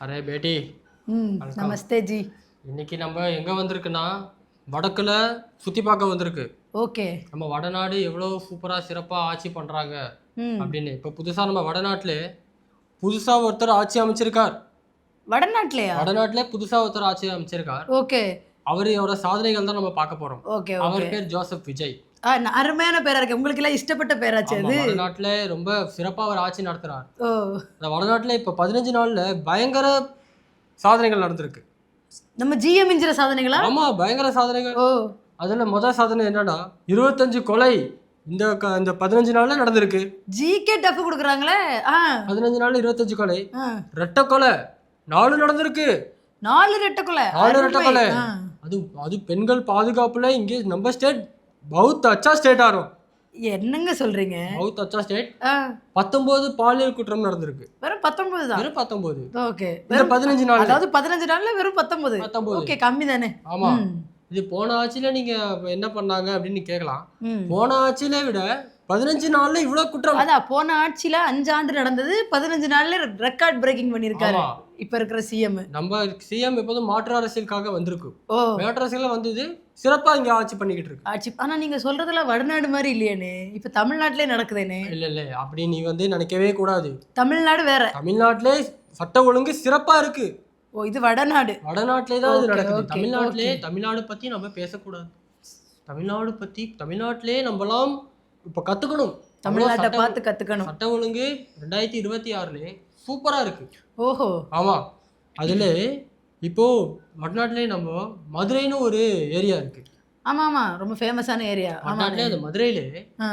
Array பேட்டி வணக்கம். நமஸ்தே G. இன்னைக்கு நம்ம எங்கே வந்திருக்குன்னா வடக்குல சுற்றி பார்க்க வந்திருக்கு. ஓகே. நம்ம வடநாடு எவ்வளோ சூப்பராக சிறப்பாக ஆட்சி பண்ணுறாங்க ம் அப்படின்னு. இப்போ புதுசாக நம்ம வடநாட்டில் புதுசாக ஒருத்தர் ஆட்சி அமைச்சிருக்கார். வடநாட்டிலையா? வடநாட்டிலே புதுசாக ஒருத்தர் ஆட்சி அமைச்சிருக்கார். ஓகே அவரோட சாதனைகள் தான் நம்ம பார்க்க போகிறோம். ஓகே அவர் ஓகே. பேர் ஜோசப் விஜய். அருமையான பேரா இருக்கு. உங்களுக்கு எல்லாம் இஷ்டப்பட்ட பேராச்சு ஆமா, அது. வடநாட்டில் ரொம்ப சிறப்பாக அவர் ஆட்சி நடத்துகிறார். ஓ, அந்த வடநாட்டில் இப்போ 15 நாளில் பயங்கர சாதனைகள் நடந்திருக்கு. நம்ம ஜிஎம் இன்ஜிர சாதனைகளா? ஆமாம், பயங்கர சாதனைகள். ஓ, அதில் முதல் சாதனை என்னன்னா 25 கொலை இந்த 15 நாள்ல நடந்திருக்கு. GK tough கொடுக்குறாங்களே. 15 நாள்ல 25 கொலை. ஆ. ரெட்டை கொலை 4 நடந்திருக்கு. 4 ரெட்டக்குள்ள. 4 ரெட்டை கொலை. அது பெண்கள் பாதுகாப்புல இங்கே நம்ம ஸ்டேட் பௌத் அச்சா ஸ்டேட் ஆகும். என்னங்க சொல்றீங்க? பௌத் அச்சா ஸ்டேட். ஆ, 19 பாலியல் குற்றம் நடந்திருக்கு. வெறும் 19 தான். வெறும் 19 ஓகே. இந்த 15 நாள். அதாவது 15 நாள்ல வெறும் 19. 19. ஓகே, கம்மி தானே. ஆமா. இது போன ஆட்சியில நீங்க என்ன பண்ணாங்க அப்படின்னு கேட்கலாம். ம். போன ஆட்சியில விட 15 நாள்ல இவ்வளவு குற்றம். அதான் போன ஆட்சியில 5 ஆண்டு நடந்தது, 15 நாள்ல ரெக்கார்ட் பிரேக்கிங் பண்ணிருக்காரு ஆமா. இப்ப இருக்கிற சிஎம். நம்ம சிஎம் எப்போதும் மாற்று அரசியலுக்காக வந்திருக்கு. ஓ, மாற்று அரசியல வந்தது சிறப்பா இங்க ஆட்சி பண்ணிக்கிட்டு இருக்கு. ஆட்சி. ஆனா நீங்க சொல்றதெல்லாம் வடநாடு மாதிரி இல்லையானே, இப்ப தமிழ்நாட்டிலே நடக்குதேனே. இல்ல அப்படி நீ நினைக்கவே கூடாது. தமிழ்நாடு வேற. தமிழ்நாட்டிலே சட்ட ஒழுங்கு சிறப்பா இருக்கு. ஓ, இது வடநாடு. வடநாட்டிலே தான் இது Okay, நடக்குது. okay, தமிழ்நாட்டிலே okay. தமிழ்நாடு பத்தி நம்ம பேசக்கூடாது. தமிழ்நாட்டிலே நம்மளாம் இப்ப கத்துக்கணும். தமிழ்நாட்டை சட்ட- பார்த்து கத்துக்கணும். சட்ட ஒழுங்கு 2026 சூப்பரா இருக்கு. ஓஹோ. ஆமா. அதுல இப்போ வடநாட்டிலே நம்ம மதுரைன்னு ஒரு ஏரியா இருக்கு. ஆமா ஆமா, ரொம்ப ஃபேமஸான ஏரியா. ஆமா. வடநாட்டிலே அந்த மதுரையிலே ஆ,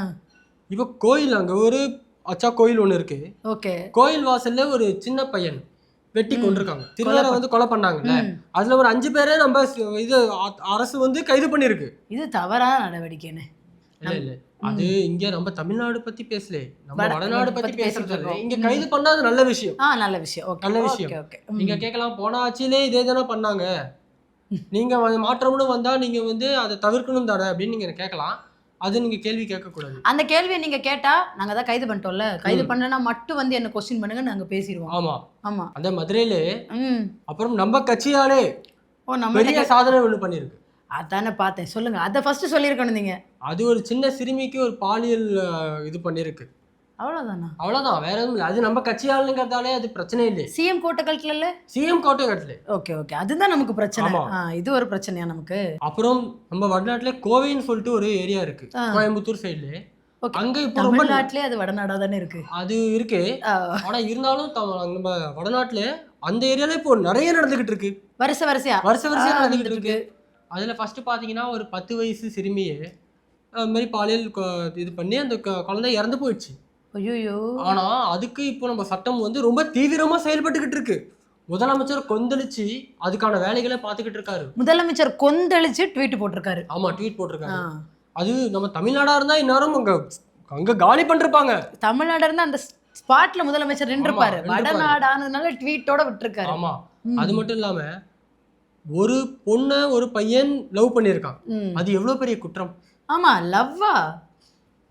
இப்போ கோயில், அங்க ஒரு அச்சா கோயில் ஒன்று இருக்கு. ஓகே. கோயில் வாசல்ல ஒரு சின்ன பையன் வெட்டி கொண்டிருக்காங்க. திருவாரூர் கொலை பண்ணாங்கல்ல. ம். அதுல ஒரு 5 பேரை நம்ம இது அரசு கைது பண்ணிருக்கு. இது தவறான நடவடிக்கைன்னு. இல்ல அது இங்க நம்ம தமிழ்நாடு பத்தி பேசல, நம்ம வட- வடநாடு பத்தி பத்தி பேசுறது. பேசிட்டு இங்க கைது பண்ணாது நல்ல விஷயம். நல்ல விஷயம். ஓகே நல்ல விஷயம். ஓகே. நீங்க கேட்கலாம், போன ஆட்சியிலே இதே தானே பண்ணாங்க, நீங்க மாற்றம்னு வந்தா நீங்க அதை தவிர்க்கணும் தானே அப்படின்னு நீங்க கேட்கலாம். அது நீங்க கேள்வி கேட்க கூடாது. அந்த கேள்வியை நீங்க கேட்டா நாங்க தான் கைது பண்ணிட்டோம்ல, கைது பண்ணனா மட்டும் வந்து என்ன क्वेश्चन பண்ணுங்க, நாங்க பேசிடுவோம். ஆமா. ஆமா. அந்த மதுரையில ம். அப்புறம் நம்ம கட்சியாலே ஓ, நம்ம பெரிய சாதனை ஒண்ணு பண்ணிருக்கு. அதானே பார்த்தேன். சொல்லுங்க, அதை ஃபர்ஸ்ட் சொல்லியிருக்கணும் நீங்க. அது ஒரு சின்ன சிறுமிக்கு ஒரு பாலியல் இது பண்ணிருக்கு. அவ்வளவுதானா? அவ்வளவுதான், வேற எதுவும் இல்லை. அது நம்ம கட்சியாளுங்கிறதாலே அது பிரச்சனை இல்லை. சிஎம் கோட்டை கழட்டல. சிஎம் கோட்டை கட்டல. ஓகே ஓகே, அதுதான் நமக்கு பிரச்சனை. ஆமா. இது ஒரு பிரச்சனையா நமக்கு? அப்புறம் நம்ம வடநாட்டுல கோவைன்னு சொல்லிட்டு ஒரு ஏரியா இருக்கு, கோயம்புத்தூர் சைடுல. ஓகே. அங்க இப்போ ரொம்ப தமிழ்நாட்டிலே அது வடநாடா தானே இருக்கு. அது இருக்கு. ஆ, ஆனா இருந்தாலும் நம்ம வடநாட்டுல அந்த ஏரியால இப்போ நிறைய நடந்துகிட்டு இருக்கு. வரிசையா வருஷம் நடந்துகிட்டு இருக்கு. அதுல ஃபர்ஸ்ட் பாத்தீங்கன்னா ஒரு 10 வயசு சிறுமியை அது மாதிரி பாலியல் இது பண்ணி அந்த குழந்தை இறந்து போயிடுச்சு. ஐயோ. ஆனா அதுக்கு இப்போ நம்ம சட்டம் ரொம்ப தீவிரமா செயல்பட்டுக்கிட்டு இருக்கு. முதலமைச்சர் கொந்தளிச்சு அதுக்கான வேலைகளை பார்த்துக்கிட்டு இருக்காரு. முதலமைச்சர் கொந்தளிச்சு ட்வீட் போட்டிருக்காரு. ஆமா, ட்வீட் போட்டிருக்காரு. அது நம்ம தமிழ்நாடா இருந்தா இந்நேரம் அங்க காலி பண்ணிருப்பாங்க. தமிழ்நாடு இருந்தா அந்த ஸ்பாட்ல முதலமைச்சர் நின்றுப்பாரு. நின்றுப்பாரு. வடநாடானதுனால ட்வீட்டோட விட்டுருக்காரு. ஆமா. அது மட்டும் இல்லாம ஒரு பொண்ணை ஒரு பையன் லவ் பண்ணியிருக்கான். அது எவ்வளவு பெரிய குற்றம். ஆமா, லவ்வா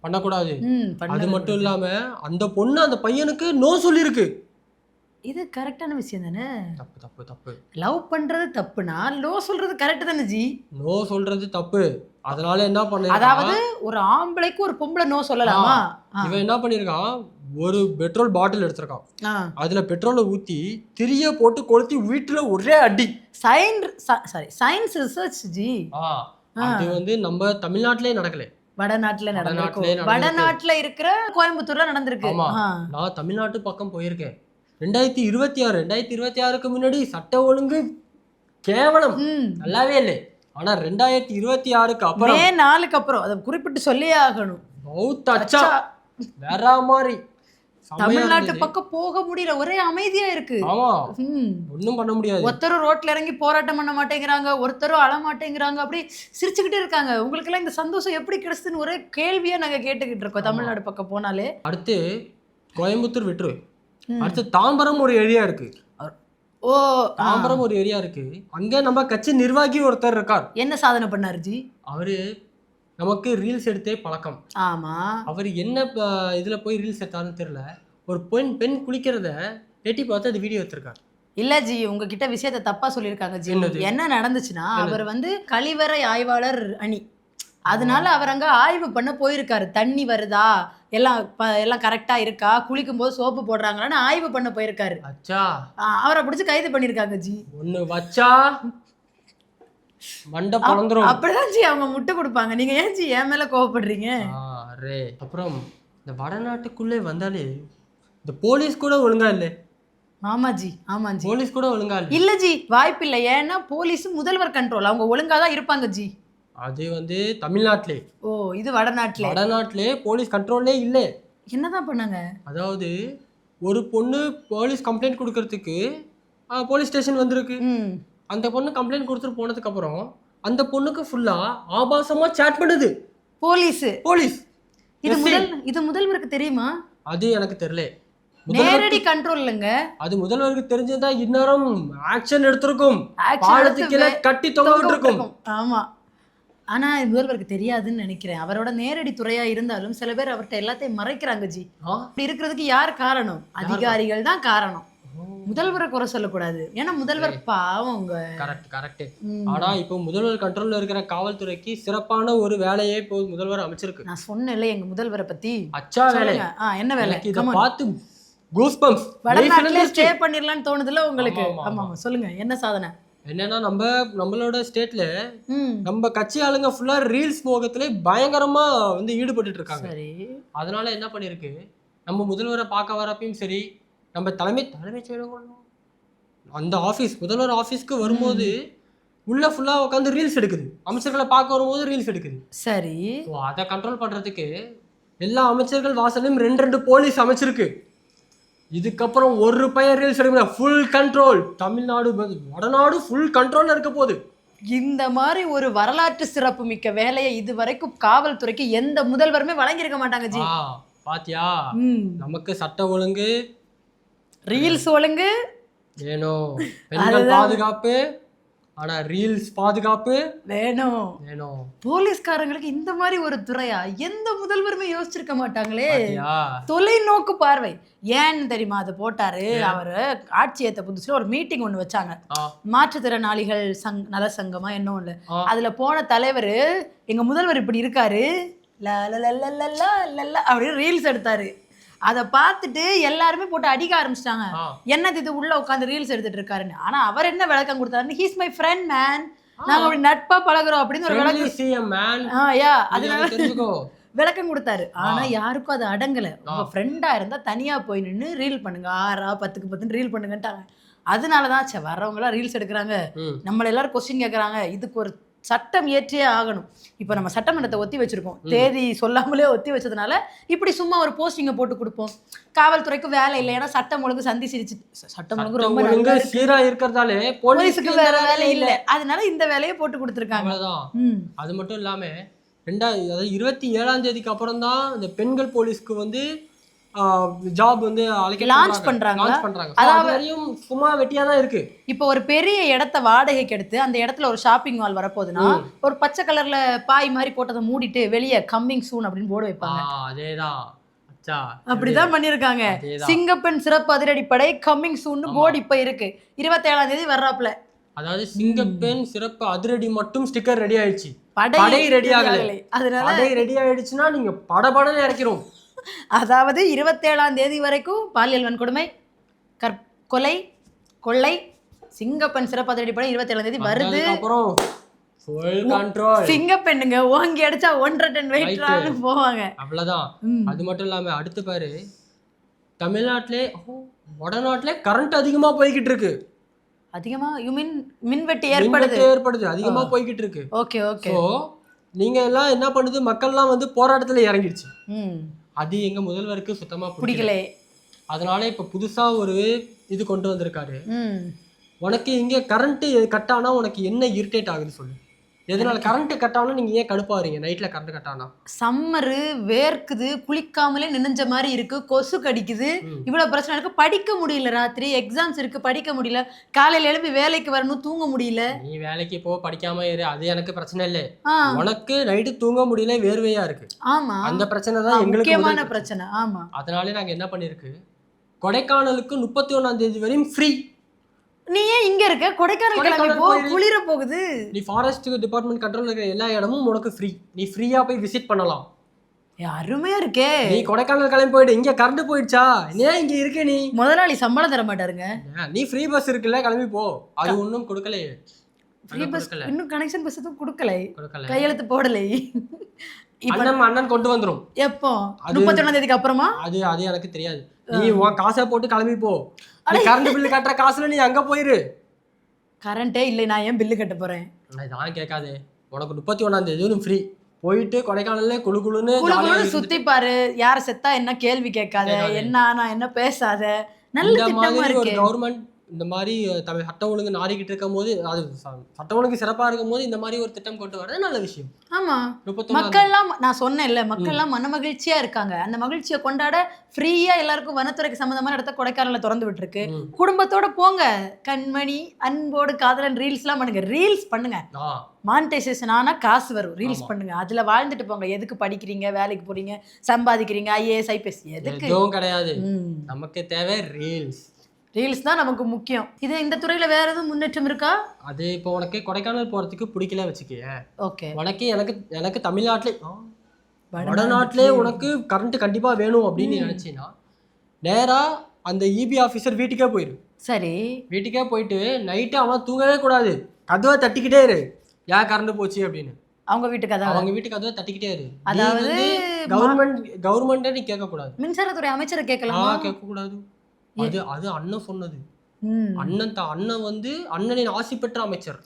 பண்ணக்கூடாது. அது பண்ண. மட்டும் இல்லாம அந்த பொண்ணு அந்த பையனுக்கு நோ சொல்லியிருக்கு. இது கரெக்டான விஷயம் தானே? தப்பு தப்பு தப்பு. லவ் பண்றது தப்புனா லோ சொல்றது கரெக்ட் தானே ஜி? நோ சொல்றது தப்பு. அதனால என்ன பண்ண, அதாவது ஒரு ஆம்பளைக்கு ஒரு பொம்பளை நோ சொல்லலாமா? இவன் என்ன பண்ணிருக்கான், ஒரு பெட்ரோல் பாட்டில் எடுத்திருக்கான். அதுல பெட்ரோலை ஊத்தி திரிய போட்டு கொளுத்தி வீட்டுல ஒரே அடி. Science research G. அது நம்ம தமிழ்நாட்டிலே நடக்கல, வடநாட்டுல நடந்திருக்கு. நடந்திருக்கு. வடநாட்டுல இருக்கிற கோயம்புத்தூர்ல நடந்திருக்கு. ஆமா. நான் தமிழ்நாட்டு பக்கம் போயிருக்கேன். 2026க்கு முன்னாடி சட்ட ஒழுங்கு கேவலம் நல்லாவே இல்லை. ஆனா 2026க்கு அப்புறம், மே 4க்கு அப்புறம் அதை குறிப்பிட்டு சொல்லியே ஆகணும். பௌத் அச்சா வேற மாதிரி தமிழ்நாட்டு பக்கம் போக முடியல, ஒரே அமைதியா இருக்கு. ஆமா, ஒண்ணும் பண்ண முடியாது. ஒருத்தரும் ரோட்ல இறங்கி போராட்டம் பண்ண மாட்டேங்கிறாங்க, ஒருத்தரும் அழ மாட்டேங்கிறாங்க, அப்படி சிரிச்சுக்கிட்டே இருக்காங்க. உங்களுக்கு எல்லாம் இந்த சந்தோஷம் எப்படி கிடைச்சதுன்னு ஒரே கேள்வியா நாங்க கேட்டுக்கிட்டு இருக்கோம். தமிழ்நாடு பக்கம் போனாலே. அடுத்து கோயம்புத்தூர் விட்டுரு, அடுத்து தாம்பரம் ஒரு ஏரியா இருக்கு. ஓ, தாம்பரம் ஒரு ஏரியா இருக்கு. அங்க நம்ம கட்சி நிர்வாகி ஒருத்தர் இருக்கார். என்ன சாதனை பண்ணாரு ஜி? அவரு நமக்கு ரீல்ஸ் எடுத்தே பழக்கம். ஆமா. அவர் என்ன இதுல போய் ரீல்ஸ் எடுத்தாருன்னு தெரியல. ஒரு பெண் குளிக்கிறத எட்டி பார்த்து அது வீடியோ எடுத்திருக்காரு. இல்ல ஜி, உங்ககிட்ட விஷயத்த தப்பா சொல்லியிருக்காங்க ஜி. என்னது? என்ன நடந்துச்சுன்னா, அவர் வந்து கழிவறை ஆய்வாளர் அணி. அதனால அவர் அங்க ஆய்வு பண்ண போயிருக்காரு. தண்ணி வருதா, எல்லாம் கரெக்டா இருக்கா, குளிக்கும் போது சோப்பு போடுறாங்களான்னு ஆய்வு பண்ண போயிருக்காரு. அச்சா அவரை பிடிச்சி கைது பண்ணிருக்காங்க ஜி. ஒண்ணு வச்சா மண்டை பொழந்துரும். அப்படிதான் ஜி அவங்க முட்டை கொடுப்பாங்க. நீங்க ஏன் ஜி என் மேல கோவப்படுறீங்க? அரே அப்புறம் இந்த வடநாட்டுக்குள்ளே வந்தாலே இந்த போலீஸ் கூட ஒழுங்கா இல்லை. ஆமா ஜி, ஆமா ஜி. போலீஸ் கூட ஒழுங்கா இல்லை. இல்ல ஜி, வாய்ப்பில்லை. ஏன்னா போலீஸ் முதல்வர் கண்ட்ரோல், அவங்க ஒழுங்கா தான் இருப்பாங்க ஜி. அது வந்து தமிழ்நாட்டிலே. ஓ, இது வடநாட்டுல. வடநாட்டிலே போலீஸ் கண்ட்ரோல்லே இல்லை. என்னதான் பண்ணாங்க? அதாவது ஒரு பொண்ணு போலீஸ் கம்ப்ளைண்ட் கொடுக்கறதுக்கு போலீஸ் ஸ்டேஷன் வந்திருக்கு. அந்த பொண்ணு கம்ப்ளைண்ட் கொடுத்துட்டு போனதுக்கு அப்புறம் அந்த பொண்ணுக்கு ஃபுல்லா ஆபாசமா சாட் பண்ணுது போலீஸ். இது முதல்வருக்கு தெரியுமா? அது எனக்கு தெரியல. நேரடி கண்ட்ரோல் இல்லங்க. அது முதல்வருக்கு தெரிஞ்சதா இந்நேரம் ஆக்ஷன் எடுத்திருக்கும். பாலத்துக்கு கீழே கட்டி தொங்க இருக்கும். ஆமா. ஆனா முதல்வருக்கு தெரியாதுன்னு நினைக்கிறேன். அவரோட நேரடி துறையா இருந்தாலும் சில பேர் அவர்கிட்ட எல்லாத்தையும் மறைக்கிறாங்க ஜி. அப்படி இருக்கிறதுக்கு யார் காரணம்? அதிகாரிகள் தான் காரணம். முதல்வரை குறை சொல்லக்கூடாது. ஏன்னா முதல்வர் பாவம். கரெக்ட். ஆனா இப்போ முதல்வர் கண்ட்ரோல்ல இருக்கிற காவல்துறைக்கு சிறப்பான ஒரு வேலையை இப்போ முதல்வர் அமைச்சிருக்கு. நான் சொன்னேன்ல எங்க முதல்வரை பத்தி. அச்சா வேலை. என்ன வேலை? இத பார்த்து கூஸ்பம்ப்ஸ். வடநாட்டுல ஸ்டே பண்ணிரலாம்னு தோணுதுல உங்களுக்கு? ஆமா சொல்லுங்க, என்ன சாதனை? என்னன்னா நம்மளோட ஸ்டேட்ல நம்ம கட்சி ஆளுங்க ஃபுல்லா ரீல்ஸ் மோகத்திலே பயங்கரமா வந்து ஈடுபட்டு இருக்காங்க. அதனால என்ன பண்ணிருக்கு, நம்ம முதல்வரை பார்க்க வரப்பையும் சரி, நம்ம தலைமை செயலகம் அந்த ஆஃபீஸ் முதல்வர் ஆஃபீஸ்க்கு வரும்போது உள்ள ஃபுல்லா உட்காந்து ரீல்ஸ் எடுக்குது. அமைச்சர்களை பார்க்க வரும்போது ரீல்ஸ் எடுக்குது. சரி, அதை கண்ட்ரோல் பண்றதுக்கு எல்லா அமைச்சர்கள் வாசலையும் 2 போலீஸ் அமைச்சிருக்கு. இதுக்கப்புறம் ஒரு பையன் ரீல்ஸ் எடுக்க ஃபுல் கண்ட்ரோல். தமிழ்நாடு வடநாடு ஃபுல் கண்ட்ரோல்ல இருக்க போகுது. இந்த மாதிரி ஒரு வரலாற்று சிறப்பு மிக்க வேலையை இதுவரைக்கும் காவல்துறைக்கு எந்த முதல்வருமே வழங்கியிருக்க மாட்டாங்க ஜி. பாத்தியா, நமக்கு சட்ட ஒழுங்கு, ரீல்ஸ் ஒழுங்கு வேணும், பெண்கள் பாதுகாப்பு, ஆனா ரீல்ஸ் பாதுகாப்பு வேணும். போலீஸ்காரங்களுக்கு இந்த மாதிரி ஒரு துறையா எந்த முதல்வருமே யோசிச்சிருக்க மாட்டாங்களே. தொலைநோக்கு பார்வை. ஏன்னு தெரியுமா அது போட்டாரு? அவரு ஆட்சி ஏத்த புதுசுல ஒரு மீட்டிங் ஒண்ணு வச்சாங்க. மாற்றுத்திறனாளிகள் நல சங்கமா என்ன ஒண்ணு. அதுல போன தலைவர், எங்க முதல்வர் இப்படி இருக்காரு அப்படின்னு ரீல்ஸ் எடுத்தாரு. அதை பார்த்துட்டு எல்லாருமே போட்டு அடிக்க ஆரம்பிச்சிட்டாங்க. என்னது இது உள்ள உட்காந்து ரீல்ஸ் எடுத்துட்டு இருக்காருன்னு. ஆனா அவர் என்ன விளக்கம் கொடுத்தாரு? ஹீஸ் மை ஃப்ரெண்ட் மேன், நாங்க அப்படி நட்பா பழகுறோம் அப்படின்னு ஒரு விளக்கம் கொடுத்தாரு. ஆனா யாருக்கும் அது அடங்கல. உங்க ஃப்ரெண்டா இருந்தா தனியா போய் நின்று ரீல் பண்ணுங்க, 6 10க்கு 10 ரீல் பண்ணுங்கட்டாங்க. அதனாலதான் வர்றவங்க எல்லாம் ரீல்ஸ் எடுக்கிறாங்க. நம்மள எல்லாரும் கொஸ்டின் கேட்கறாங்க. இதுக்கு ஒரு சட்டம் ஏற்றியே ஆகணும். இப்போ நம்ம சட்டமன்றத்தை ஒத்தி வச்சிருக்கோம். தேதி சொல்லாமலே ஒத்தி வச்சதுனால இப்படி சும்மா ஒரு போஸ்டிங்கை போட்டு கொடுப்போம். காவல்துறைக்கு வேலை இல்லை. ஏன்னா சட்டம் ஒழுங்கு சட்டம் ஒழுங்கு ரொம்ப சீரா இருக்கிறதாலே போலீஸுக்கு வேற வேலை இல்லை. அதனால இந்த வேலையை போட்டு கொடுத்துருக்காங்க. அது மட்டும் இல்லாம 27ஆம் தேதிக்கு அப்புறம் தான் இந்த பெண்கள் போலீஸ்க்கு வந்து ஜாப் வந்து லான்ச் பண்றாங்க. அதாவது சும்மா வெட்டியா தான் இருக்கு. இப்போ ஒரு பெரிய இடத்த வாடகைக்கு எடுத்து அந்த இடத்துல ஒரு ஷாப்பிங் மால் வரப்போகுதுன்னா ஒரு பச்சை கலர்ல பாய் மாதிரி போட்டதை மூடிட்டு வெளியே கம்மிங் சூன் அப்படின்னு போர்டு வைப்பாங்க. அதேதான் அப்படிதான் பண்ணிருக்காங்க. சிங்கப்பெண் சிறப்பு அதிரடிப்படை கம்மிங் சூன் போர்டு இப்ப இருக்கு. 27ஆம் தேதி வர்றாப்ல. அதாவது சிங்கப்பெண் சிறப்பு அதிரடி மட்டும் ஸ்டிக்கர் ரெடி ஆயிடுச்சு. படை ரெடி ஆகல. அதனால படை ரெடி ஆயிடுச்சுன்னா நீங்க படபடன்னு இறக்கிறோம். அதாவது 27ஆம் தேதி வரைக்கும் பாலியல் வன்கொடுமை, கொலை, கொள்ளை, சிங்கப்பெண் சிறப்பு அதிரடிப்படை 27ஆம் தேதி வருது. அப்புறம் சிங்கப்பெண்ணுங்க ஓங்கி அடிச்சா 1.5 டன் வெயிட் போவாங்க. அவ்வளவுதான். அது மட்டும் இல்லாம அடுத்து பாரு, தமிழ்நாட்டிலே வடநாட்டிலே கரண்ட் அதிகமா போய்கிட்டு இருக்கு. அதிகமா யூ மீன் மின்வெட்டு ஏற்படுது அதிகமா போய்கிட்டு இருக்கு. Okay okay. சோ நீங்க எல்லாம் என்ன பண்ணுது, மக்கள்லாம் வந்து போராட்டத்துல இறங்கிடுச்சு. அது எங்க முதல்வருக்கு சுத்தமா பிடிக்கல. அதனால இப்ப புதுசா ஒரு இது கொண்டு வந்திருக்காரு. உனக்கு இங்க கரண்ட் கட் ஆனா உனக்கு என்ன இரிட்டேட் ஆகுது சொல்லு. எதனால கரண்ட் கட் ஆனா நீங்க ஏன் கடுப்பாறீங்க? நைட்ல கரண்ட் கட் ஆனா சம்மரு வேர்க்குது, குளிக்காமலே நினைஞ்ச மாதிரி இருக்கு, கொசு கடிக்குது, இவ்வளவு பிரச்சனை இருக்கு. படிக்க முடியல, ராத்திரி எக்ஸாம்ஸ் இருக்கு, படிக்க முடியல. காலையில எழுப்பி வேலைக்கு வரணும், தூங்க முடியல. நீ வேலைக்கு போ, படிக்காம இரு, அது எனக்கு பிரச்சனை இல்லை. உனக்கு நைட்டு தூங்க முடியல, வேர்வையா இருக்கு. ஆமா, அந்த பிரச்சனை தான் எங்களுக்கு முக்கியமான பிரச்சனை. ஆமா, அதனாலே நாங்க என்ன பண்ணிருக்கு, கொடைக்கானலுக்கு 31ஆம் தேதி வரையும் ஃப்ரீ. இருக்க? கொடைக்கானல் கிளம்பி கொடைக்கானல் போ, போயிரு. குளிர போகுது. நீ ஃபாரஸ்ட் டிபார்ட்மெண்ட் கண்ட்ரோல்ல இருக்கிற எல்லா இடமும் உனக்கு ஃப்ரீ. நீ ஃப்ரீயா போய் விசிட் பண்ணலாம். அருமையா இருக்கே. நீ கொடைக்கானல் கிளம்பி போயிடு. இங்க கரண்ட் போயிடுச்சா? ஏன் இங்க இருக்க நீ? முதலாளி சம்பளம் தர மாட்டாருங்க. நீ ஃப்ரீ பஸ் இருக்குல்ல, கிளம்பி போ. அது ஒன்றும் கொடுக்கலையே. ஃப்ரீ பஸ் இன்னும் கனெக்ஷன் பஸ் எதுவும் கொடுக்கலை, கொடுக்கல. கையெழுத்து போடலை. அண்ணன் கொண்டு வந்துரும். எப்போ? 31ஆம் தேதிக்கு அப்புறமா? அது எனக்கு தெரியாது. நீ உன் காசை போட்டு கிளம்பி போ. நீ கரண்ட் பில்லு கட்டுற காசுல நீ அங்க போயிரு. கரண்டே இல்லை, நான் ஏன் பில்லு கட்ட போறேன்? நான் கேட்காதே. உனக்கு 31ஆம் தேதி ஃப்ரீ. போயிட்டு கொடைக்கானல்ல குளுன்னு சுத்தி பாரு. யார செத்தா என்ன கேள்வி கேட்காத, என்ன ஆனா என்ன பேசாத. நல்ல திட்டமா இருக்கு. கவர்மெண்ட் இந்த மாதிரி சட்டம் ஒழுங்கு நாடிக்கிட்டு இருக்கும் போது, அது சட்டம் ஒழுங்கு சிறப்பா இருக்கும் போது இந்த மாதிரி ஒரு திட்டம் கொண்டு வரது நல்ல விஷயம். ஆமா, மக்கள்லாம் நான் சொன்னேன்ல, மக்கள்லாம் மன மகிழ்ச்சியா இருக்காங்க. அந்த மகிழ்ச்சியை கொண்டாட ஃப்ரீயா எல்லாருக்கும் வனத்துறைக்கு சம்பந்தமான இடத்த கொடைக்கானல்ல திறந்து விட்டுருக்கு. குடும்பத்தோட போங்க, கண்மணி அன்போடு காதலன் ரீல்ஸ் எல்லாம் பண்ணுங்க. ரீல்ஸ் பண்ணுங்க, மானிட்டைசேஷன் ஆனா காசு வரும். ரீல்ஸ் பண்ணுங்க, அதுல வாழ்ந்துட்டு போங்க. எதுக்கு படிக்கிறீங்க, வேலைக்கு போறீங்க, சம்பாதிக்கிறீங்க, IAS IPS எதுக்கு? எதுவும் கிடையாது. நமக்கு தேவை ரீல்ஸ். ரீல்ஸ் தான் நமக்கு முக்கியம். இது இந்த துறையில வேற எதுவும் முன்னேற்றம் இருக்கா? அது இப்போ உனக்கு கொடைக்கானல் போறதுக்கு பிடிக்கல வச்சுக்கே. ஓகே, உனக்கு எனக்கு தமிழ்நாட்டிலே வடநாட்டிலே உனக்கு கரண்ட் கண்டிப்பா வேணும் அப்படின்னு நினைச்சீங்கன்னா நேரா அந்த EB ஆஃபீஸர் வீட்டுக்கே போயிரு. சரி, வீட்டுக்கே போயிட்டு நைட்டு அவன் தூங்கவே கூடாது, கதவை தட்டிக்கிட்டே இரு. ஏன் கரண்ட் போச்சு அப்படின்னு. அவங்க வீட்டு கதவை தட்டிக்கிட்டே இரு. அதாவது கவர்மெண்ட்டே நீ கேட்க கூடாது. மின்சாரத்துறை அமைச்சரை கேட்கலாம், கேட்க கூடாது. அது அண்ணன் சொன்னது. அண்ணன் வந்து அண்ணனின் ஆட்சி பெற்ற அமைச்சர்.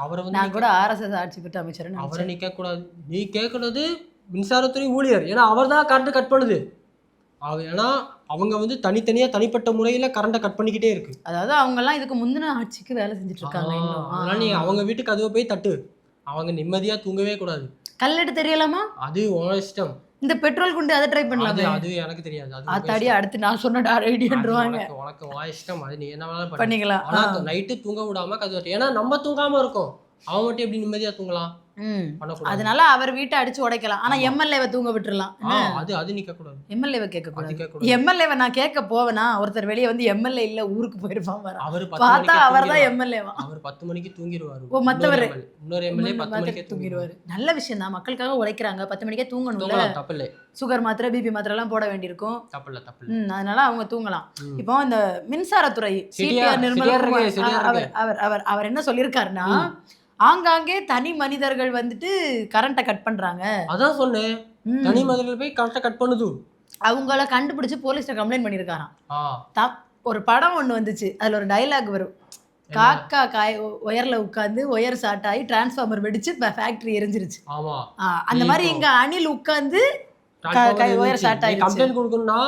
அவரை வந்து நான் கூட RSS ஆட்சி பெற்ற அமைச்சர். அவரை நீ கேட்க கூடாது. நீ கேட்கறது மின்சாரத்துறை ஊழியர். ஏன்னா அவர் தான் கரண்ட் கட் பண்ணுது. ஏன்னா அவங்க வந்து தனித்தனியா தனிப்பட்ட முறையில கரண்ட கட் பண்ணிக்கிட்டே இருக்கு. அதாவது அவங்க எல்லாம் இதுக்கு முந்தின ஆட்சிக்கு வேலை செஞ்சுட்டு இருக்காங்க. அதனால நீ அவங்க வீட்டுக்கு கதவை போய் தட்டு. அவங்க நிம்மதியா தூங்கவே கூடாது. கல்லெட்டு தெரியலாமா? அது உன் இஷ்டம். இந்த பெட்ரோல் குண்டு அதை ட்ரை பண்ணலாம். அது எனக்கு தெரியாது. அத்தாடி அடுத்து நான் சொன்ன ஐடியான்றுவாங்க. உனக்கு உன் இஷ்டம். அது நீ என்ன வேணாலும் பண்ணிக்கலாம். ஆனா நைட்டு தூங்க விடாம கதவு. ஏன்னா நம்ம தூங்காம இருக்கோம், அவன் மட்டும் எப்படி நிம்மதியா தூங்கலாம்? அதனால அவர் வீட்டை அடிச்சு உடைக்கலாம். ஆனா MLA-வை தூங்க விட்டுறலாம். அது நீ கேட்க கூடாது. MLA-வை கேட்க கூடாது. MLA-வை நான் கேட்க போவேனா, ஒருத்தர் வெளியே வந்து MLA இல்ல ஊருக்கு போயிருப்பான் வர. அவர் பார்த்தா அவர்தான் MLA-வா. அவர் 10 மணிக்கு தூங்கிடுவாரு. ஓ, மத்தவர் இன்னொரு MLA 10 மணிக்கு தூங்கிடுவாரு. நல்ல விஷயம் தான், மக்களுக்காக உழைக்கிறாங்க. 10 மணிக்கே தூங்கணும்ல. தப்பில்லை. சுகர் மாத்திரை BP மாத்திரை எல்லாம் போட வேண்டியிருக்கும். தப்பில்லை. அதனால அவங்க தூங்கலாம். இப்போ இந்த மின்சாரத்துறை CTR நிர்மலா அவர் என்ன சொல்லியிருக்காருன்னா, ஆங்காங்கே தனி மனிதர்கள் வந்துட்டு கரண்ட்டை கட் பண்றாங்க. அதான் சொன்னேன், தனி மனிதர்கள் போய் கரண்ட்டை கட் பண்ணுது. அவங்கள கண்டுபிடிச்சு போலீஸ்ல கம்ப்ளைண்ட் பண்ணியிருக்காராம். ஒரு படம் ஒண்ணு வந்துச்சு, அதுல ஒரு டைலாக் வரும், காக்கா ஒயர்ல உட்காந்து ஒயர் ஷார்ட் ஆகி டிரான்ஸ்ஃபார்மர் வெடிச்சு ஃபேக்டரி எரிஞ்சிருச்சு. அந்த மாதிரி இங்க அணில் உட்காந்து ஒயர் ஷார்ட் ஆகி கம்ப்ளைண்ட் கொடுக்கணும்னா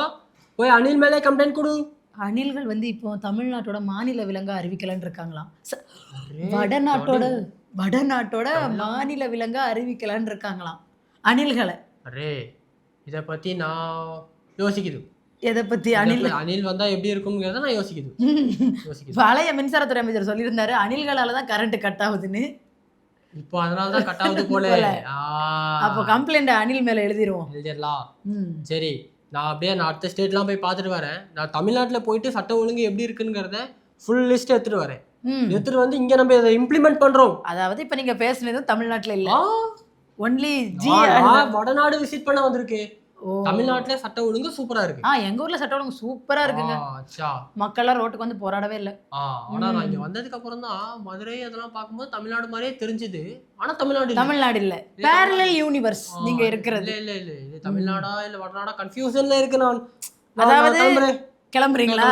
போய் அணில் மேலே கம்ப்ளைண்ட் கொடு. அணில்கள் வந்து இப்போ தமிழ்நாட்டோட மாநில விலங்கா அறிவிக்கலான்னு இருக்காங்களாம். வடநாட்டோட மாநில விலங்கா அறிவிக்கலான்னு இருக்காங்களாம் அணில்களை. இதை பத்தி நான் யோசிக்குது. எதை பத்தி? அணில் வந்தா எப்படி இருக்கும்ங்கிறத நான் யோசிக்குது. பழைய மின்சாரத்துறை அமைச்சர் சொல்லியிருந்தாரு, அணில்களால தான் கரண்ட் கட் ஆகுதுன்னு. இப்போ அதனால தான் கட் ஆகுது போல. அப்போ கம்ப்ளைண்ட் அணில் மேல எழுதிடலாம். சரி, நான் அடுத்த ஸ்டேட்லாம் போய் பார்த்துட்டு வரேன். நான் தமிழ்நாட்டில் போயிட்டு சட்டம் ஒழுங்கு எப்படி இருக்குங்கிறத ஃபுல் லிஸ்ட் எடுத்துட்டு வரேன். எடுத்துட்டு வந்து இங்க நம்ம இதை இம்ப்ளிமெண்ட் பண்றோம். அதாவது இப்ப நீங்க பேசுனதும் தமிழ்நாட்டுல இல்ல, ஒன்லி வடநாடு விசிட் பண்ண வந்திருக்கு. தமிழ்நாட்டுல சட்டம் ஒழுங்கு சூப்பரா இருக்கு. எங்க ஊர்ல சட்டம் ஒழுங்கு சூப்பரா இருக்குங்க. மக்கள்லாம் ரோட்டுக்கு வந்து போராடவே இல்லை. ஆனா நான் இங்க வந்ததுக்கு அப்புறம் தான் மதுரை அதெல்லாம் பார்க்கும்போது தமிழ்நாடு மாதிரியே தெரிஞ்சுது. ஆனா தமிழ்நாடு இல்ல, பேரலல் யூனிவர்ஸ் நீங்க இருக்கிறது. இல்ல இது தமிழ்நாடா இல்ல வடநாடா கன்ஃபியூஷன்ல இருக்கு நான். அதாவது கிளம்புறீங்களா?